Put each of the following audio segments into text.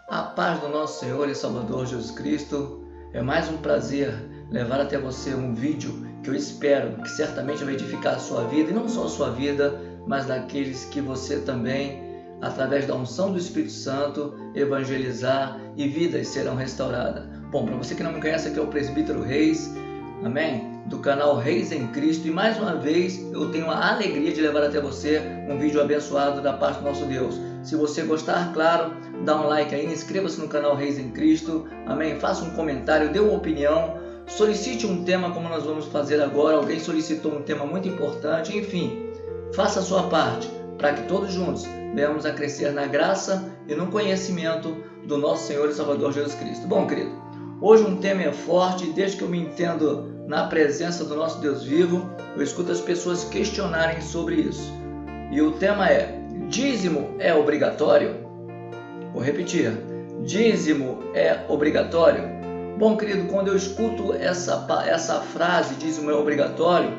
A paz do nosso Senhor e Salvador Jesus Cristo. É mais um prazer levar até você um vídeo que eu espero que certamente vai edificar a sua vida, e não só a sua vida, mas daqueles que você também, através da unção do Espírito Santo, evangelizar e vidas serão restauradas. Bom, para você que não me conhece, aqui é o Presbítero Reis, amém? Do canal Reis em Cristo, e mais uma vez eu tenho a alegria de levar até você um vídeo abençoado da parte do nosso Deus. Se você gostar, claro, dá um like aí, inscreva-se no canal Reis em Cristo, amém? Faça um comentário, dê uma opinião, solicite um tema como nós vamos fazer agora. Alguém solicitou um tema muito importante, enfim, faça a sua parte para que todos juntos venhamos a crescer na graça e no conhecimento do nosso Senhor e Salvador Jesus Cristo. Bom, querido, hoje um tema é forte, desde que eu me entendo na presença do nosso Deus vivo, eu escuto as pessoas questionarem sobre isso. E o tema é: dízimo é obrigatório? Vou repetir: dízimo é obrigatório? Bom, querido, quando eu escuto essa frase, dízimo é obrigatório,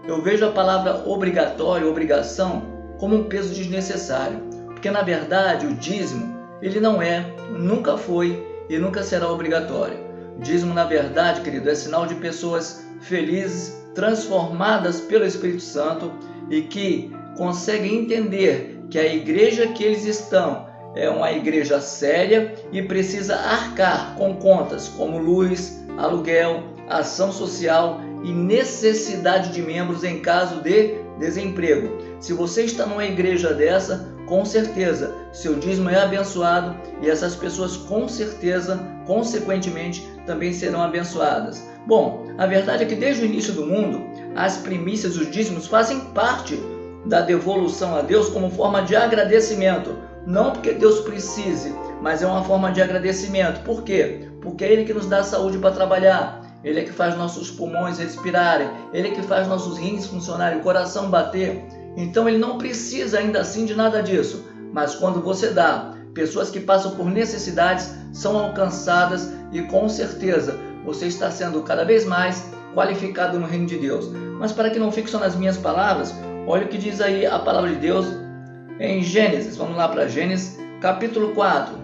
eu vejo a palavra obrigatório, obrigação, como um peso desnecessário. Porque, na verdade, o dízimo, ele não é, nunca foi e nunca será obrigatório. Dízimo, na verdade, querido, é sinal de pessoas felizes, transformadas pelo Espírito Santo e que conseguem entender que a igreja que eles estão é uma igreja séria e precisa arcar com contas como luz, aluguel, ação social e necessidade de membros em caso de desemprego. Se você está numa igreja dessa, com certeza, seu dízimo é abençoado e essas pessoas com certeza, consequentemente, também serão abençoadas. Bom, a verdade é que desde o início do mundo, as primícias, os dízimos fazem parte da devolução a Deus como forma de agradecimento. Não porque Deus precise, mas é uma forma de agradecimento. Por quê? Porque é Ele que nos dá saúde para trabalhar. Ele é que faz nossos pulmões respirarem. Ele é que faz nossos rins funcionarem, o coração bater. Então Ele não precisa ainda assim de nada disso. Mas quando você dá, pessoas que passam por necessidades são alcançadas e com certeza você está sendo cada vez mais qualificado no reino de Deus. Mas para que não fique só nas minhas palavras, olha o que diz aí a palavra de Deus em Gênesis. Vamos lá para Gênesis, capítulo 4,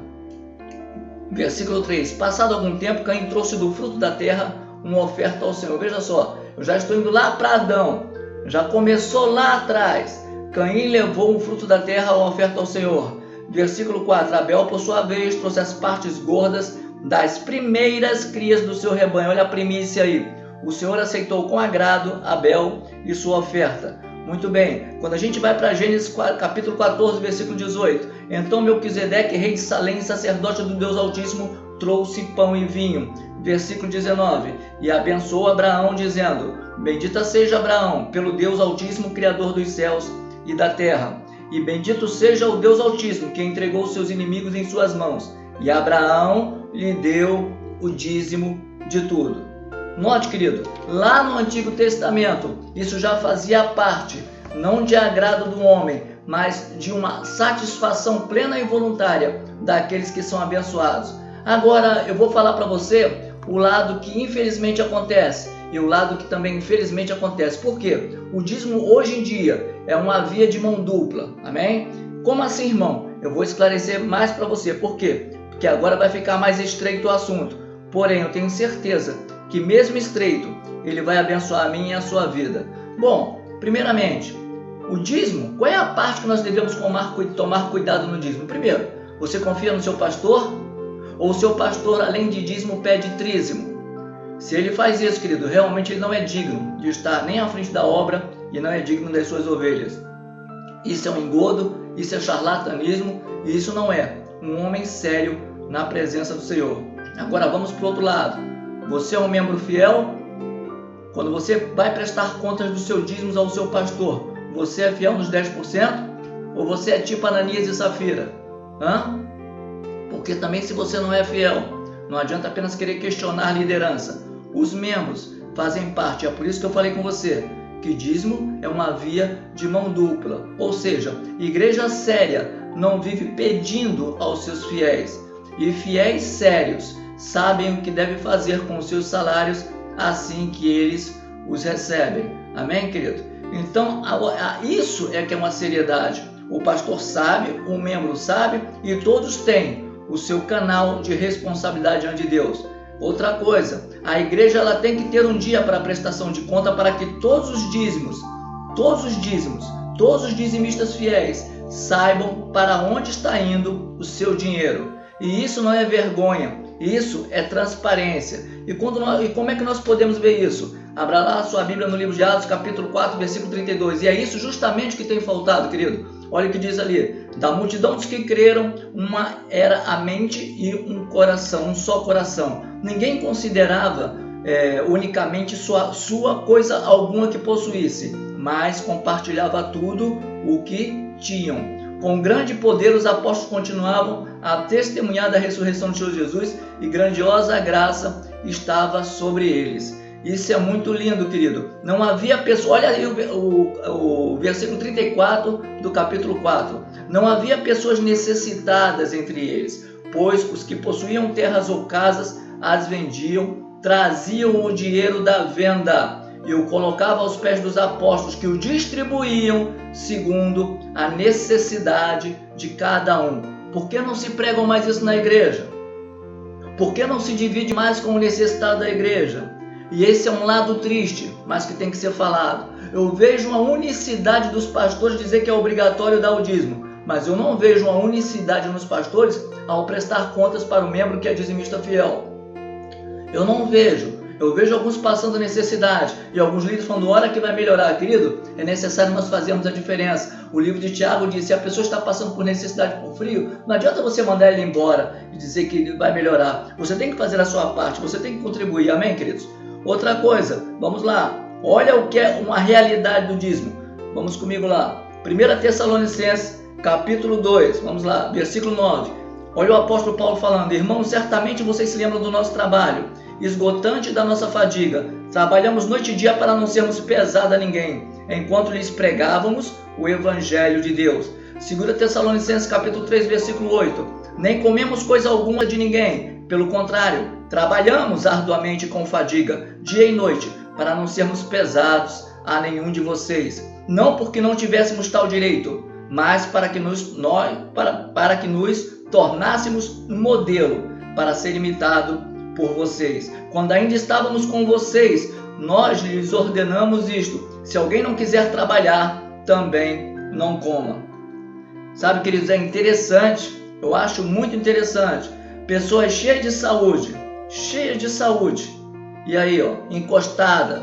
versículo 3. Passado algum tempo, Caim trouxe do fruto da terra uma oferta ao Senhor. Veja só, eu já estou indo lá para Adão. Já começou lá atrás. Caim levou um fruto da terra, uma oferta ao Senhor. Versículo 4. Abel, por sua vez, trouxe as partes gordas das primeiras crias do seu rebanho. Olha a primícia aí. O Senhor aceitou com agrado Abel e sua oferta. Muito bem. Quando a gente vai para Gênesis capítulo 14, versículo 18. Então Melquisedeque, rei de Salém, sacerdote do Deus Altíssimo, trouxe pão e vinho. Versículo 19. E abençoou Abraão, dizendo: bendita seja Abraão, pelo Deus Altíssimo, Criador dos céus e da terra. E bendito seja o Deus Altíssimo, que entregou seus inimigos em suas mãos. E Abraão lhe deu o dízimo de tudo. Note, querido, lá no Antigo Testamento, isso já fazia parte, não de agrado do homem, mas de uma satisfação plena e voluntária daqueles que são abençoados. Agora, eu vou falar para você o lado que infelizmente acontece e o lado que também infelizmente acontece. Por quê? O dízimo hoje em dia é uma via de mão dupla, amém? Como assim, irmão? Eu vou esclarecer mais para você. Por quê? Porque agora vai ficar mais estreito o assunto. Porém, eu tenho certeza que mesmo estreito, ele vai abençoar a minha e a sua vida. Bom, primeiramente, o dízimo, qual é a parte que nós devemos tomar cuidado no dízimo? Primeiro, você confia no seu pastor? Ou o seu pastor, além de dízimo, pede trízimo? Se ele faz isso, querido, realmente ele não é digno de estar nem à frente da obra e não é digno das suas ovelhas. Isso é um engodo, isso é charlatanismo e isso não é um homem sério na presença do Senhor. Agora vamos para o outro lado. Você é um membro fiel? Quando você vai prestar contas dos seus dízimos ao seu pastor, você é fiel nos 10%? Ou você é tipo Ananias e Safira? Porque também, se você não é fiel, não adianta apenas querer questionar a liderança. Os membros fazem parte. É por isso que eu falei com você que dízimo é uma via de mão dupla. Ou seja, igreja séria não vive pedindo aos seus fiéis. E fiéis sérios sabem o que deve fazer com os seus salários assim que eles os recebem. Amém, querido? Então, isso é que é uma seriedade. O pastor sabe, o membro sabe e todos têm o seu canal de responsabilidade diante de Deus. Outra coisa, a igreja ela tem que ter um dia para prestação de conta para que todos os dízimos, todos os dizimistas fiéis saibam para onde está indo o seu dinheiro. E isso não é vergonha, isso é transparência. E como é que nós podemos ver isso? Abra lá a sua Bíblia no livro de Atos, capítulo 4, versículo 32. E é isso justamente que tem faltado, querido. Olha o que diz ali. Da multidão dos que creram, uma era a mente e um coração, um só coração. Ninguém considerava unicamente sua coisa alguma que possuísse, mas compartilhava tudo o que tinham. Com grande poder os apóstolos continuavam a testemunhar da ressurreição de Senhor Jesus e grandiosa graça estava sobre eles. Isso é muito lindo, querido. Não havia pessoa, olha aí o versículo 34 do capítulo 4. Não havia pessoas necessitadas entre eles, pois os que possuíam terras ou casas as vendiam, traziam o dinheiro da venda e o colocavam aos pés dos apóstolos, que o distribuíam segundo a necessidade de cada um. Por que não se pregam mais isso na igreja? Por que não se divide mais com o necessitado da igreja? E esse é um lado triste, mas que tem que ser falado. Eu vejo uma unicidade dos pastores dizer que é obrigatório dar o dízimo, mas eu não vejo uma unicidade nos pastores ao prestar contas para o membro que é dizimista fiel. Eu não vejo. Eu vejo alguns passando necessidade e alguns líderes falando, hora que vai melhorar, querido, é necessário nós fazermos a diferença. O livro de Tiago diz, se a pessoa está passando por necessidade, por frio, não adianta você mandar ele embora e dizer que ele vai melhorar. Você tem que fazer a sua parte, você tem que contribuir, amém, queridos? Outra coisa, vamos lá, olha o que é uma realidade do dízimo. Vamos comigo lá, 1 Tessalonicenses, capítulo 2, vamos lá, versículo 9. Olha o apóstolo Paulo falando, irmãos, certamente vocês se lembram do nosso trabalho, esgotante da nossa fadiga. Trabalhamos noite e dia para não sermos pesados a ninguém, enquanto lhes pregávamos o Evangelho de Deus. 2 Tessalonicenses capítulo 3, versículo 8. Nem comemos coisa alguma de ninguém, pelo contrário, trabalhamos arduamente com fadiga, dia e noite, para não sermos pesados a nenhum de vocês. Não porque não tivéssemos tal direito, mas para que nos tornássemos um modelo para ser imitado por vocês. Quando ainda estávamos com vocês, nós lhes ordenamos isto: se alguém não quiser trabalhar, também não coma. Sabe, queridos, é interessante, eu acho muito interessante, pessoas cheias de saúde, e aí, encostada,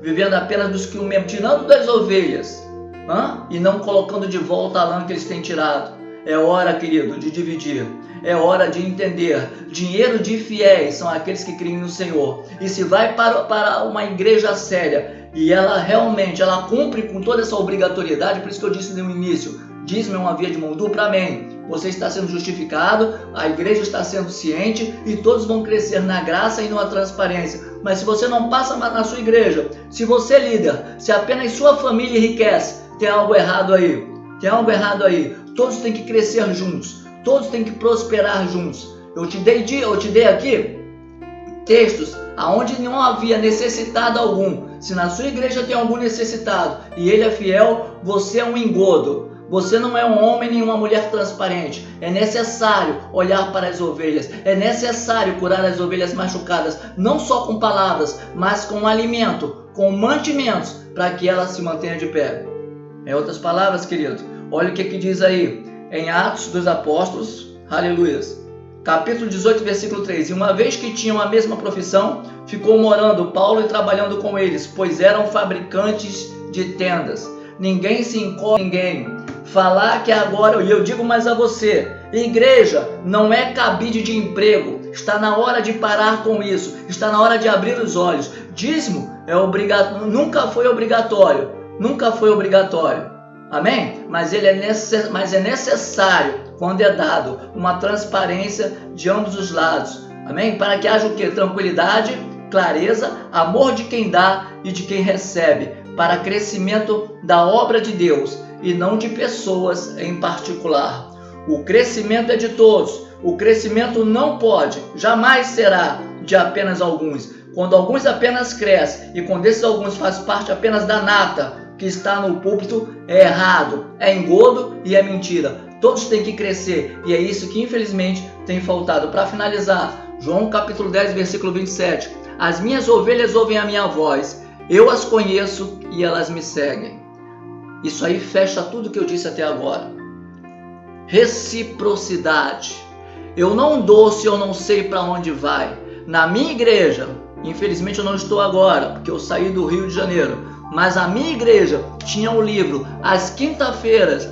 vivendo apenas dos que o mesmo, tirando das ovelhas, e não colocando de volta a lã que eles têm tirado. É hora, querido, de dividir. É hora de entender. Dinheiro de fiéis são aqueles que creem no Senhor. E se vai para uma igreja séria e ela realmente cumpre com toda essa obrigatoriedade, por isso que eu disse no início, dízimo é uma via de mão dupla, amém. Você está sendo justificado, a igreja está sendo ciente e todos vão crescer na graça e na transparência. Mas se você não passa na sua igreja, se você é líder, se apenas sua família enriquece, tem algo errado aí. Todos têm que crescer juntos. Todos têm que prosperar juntos. Eu te dei aqui textos aonde não havia necessitado algum. Se na sua igreja tem algum necessitado e ele é fiel, você é um engodo. Você não é um homem nem uma mulher transparente. É necessário olhar para as ovelhas. É necessário curar as ovelhas machucadas, não só com palavras, mas com alimento, com mantimentos, para que elas se mantenham de pé. Em outras palavras, querido, olha o que diz aí em Atos dos Apóstolos, aleluias, capítulo 18, versículo 3. E uma vez que tinham a mesma profissão, ficou morando Paulo e trabalhando com eles, pois eram fabricantes de tendas. Ninguém se encobre ninguém. Falar que agora, e eu digo mais a você, igreja não é cabide de emprego. Está na hora de parar com isso. Está na hora de abrir os olhos. Dízimo é obrigatório, nunca foi obrigatório. Amém? Mas é necessário, quando é dado, uma transparência de ambos os lados. Amém? Para que haja o quê? Tranquilidade, clareza, amor de quem dá e de quem recebe, para crescimento da obra de Deus e não de pessoas em particular. O crescimento é de todos. O crescimento não pode, jamais será de apenas alguns. Quando alguns apenas crescem e quando esses alguns fazem parte apenas da nata que está no púlpito, é errado, é engodo e é mentira. todos têm que crescer, e é isso que infelizmente tem faltado. Para finalizar, João capítulo 10, versículo 27, as minhas ovelhas ouvem a minha voz, eu as conheço e elas me seguem. Isso aí fecha tudo que eu disse até agora. Reciprocidade. Eu não dou se eu não sei para onde vai. Na minha igreja, infelizmente eu não estou agora, porque eu saí do Rio de Janeiro, mas a minha igreja tinha um livro, às quintas-feiras,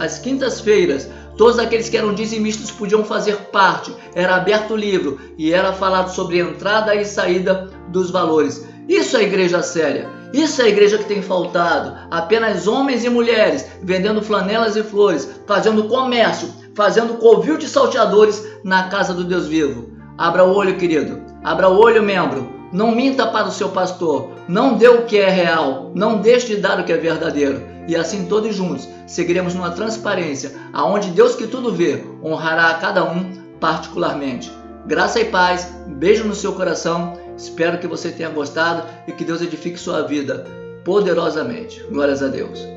todos aqueles que eram dizimistas podiam fazer parte, era aberto o livro e era falado sobre entrada e saída dos valores. Isso é igreja séria, isso é a igreja que tem faltado, apenas homens e mulheres vendendo flanelas e flores, fazendo comércio, fazendo covil de salteadores na casa do Deus vivo. Abra o olho, querido, abra o olho, membro. Não minta para o seu pastor, não dê o que é real, não deixe de dar o que é verdadeiro. E assim todos juntos seguiremos numa transparência, aonde Deus que tudo vê, honrará a cada um particularmente. Graça e paz, beijo no seu coração, espero que você tenha gostado e que Deus edifique sua vida poderosamente. Glórias a Deus.